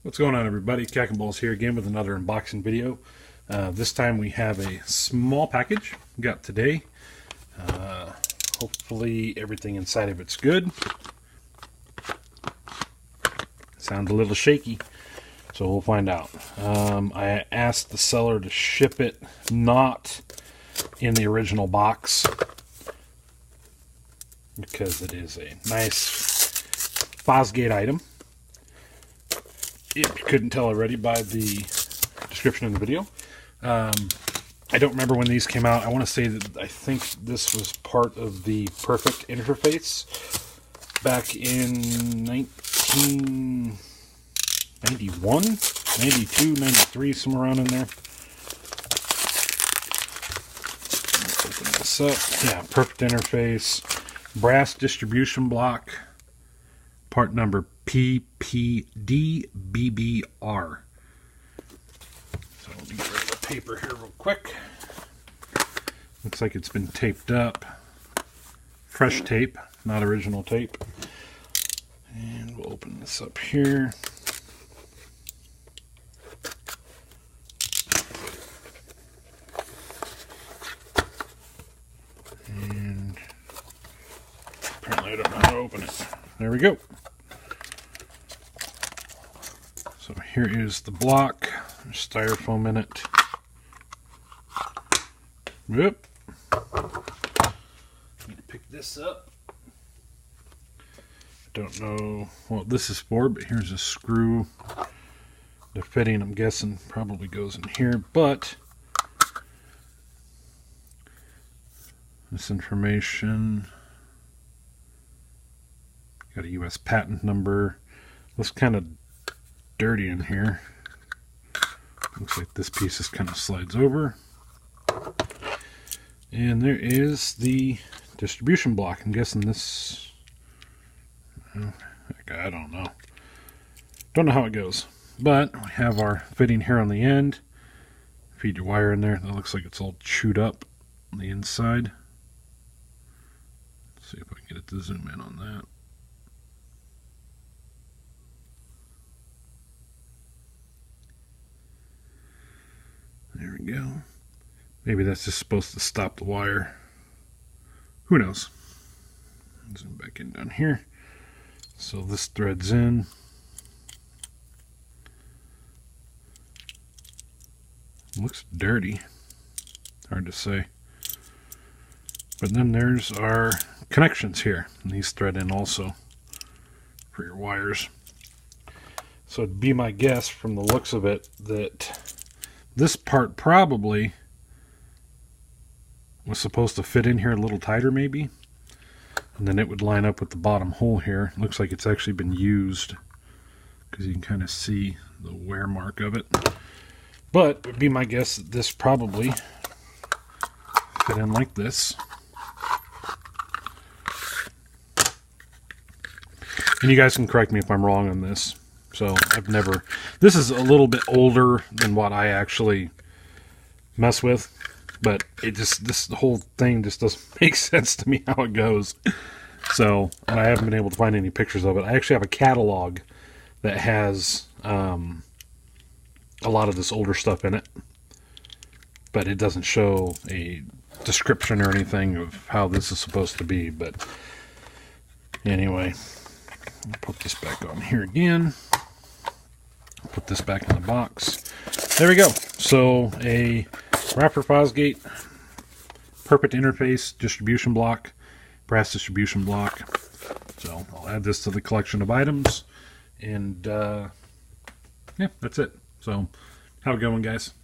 What's going on, everybody? Balls here again with another unboxing video. This time we have a small package we got today. Hopefully everything inside of it's good. Sounds a little shaky, so we'll find out. I asked the seller to ship it not in the original box because it is a nice Fosgate item. If you couldn't tell already by the description of the video. I don't remember when these came out. I want to say that I think this was part of the Perfect interface back in 1991, 92, 93, somewhere around in there. Let's open this up. Yeah, Perfect interface, brass distribution block, part number PPDBBR. So let me get rid of the paper here real quick. Looks like it's been taped up. Fresh tape, not original tape. And we'll open this up here. And apparently I don't know how to open it. There we go. So here is the block. There's styrofoam in it. Yep. Need to pick this up. Don't know what this is for, but here's a screw. The fitting, I'm guessing, probably goes in here, but this information, got a US patent number. Looks kind of dirty in here. Looks like this piece just kind of slides over. And there is the distribution block. I'm guessing this, I don't know. Don't know how it goes. But we have our fitting here on the end. Feed your wire in there. That looks like it's all chewed up on the inside. Let's see if I can get it to zoom in on that. There we go. Maybe that's just supposed to stop the wire. Who knows? Zoom back in down here. So this threads in. Looks dirty. Hard to say. But then there's our connections here. And these thread in also for your wires. So it'd be my guess from the looks of it that this part probably was supposed to fit in here a little tighter maybe. And then it would line up with the bottom hole here. Looks like it's actually been used because you can kind of see the wear mark of it. But it would be my guess that this probably fit in like this. And you guys can correct me if I'm wrong on this. So I've never, this is a little bit older than what I actually mess with, but it just, this whole thing just doesn't make sense to me how it goes. So, and I haven't been able to find any pictures of it. I actually have a catalog that has a lot of this older stuff in it, but it doesn't show a description or anything of how this is supposed to be. But anyway, I'll put this back on here again. Put this back in the box. There we go. So a Rockford Fosgate Perfect interface distribution block, brass distribution block. So I'll add this to the collection of items, and yeah, that's it. So have a good one, guys.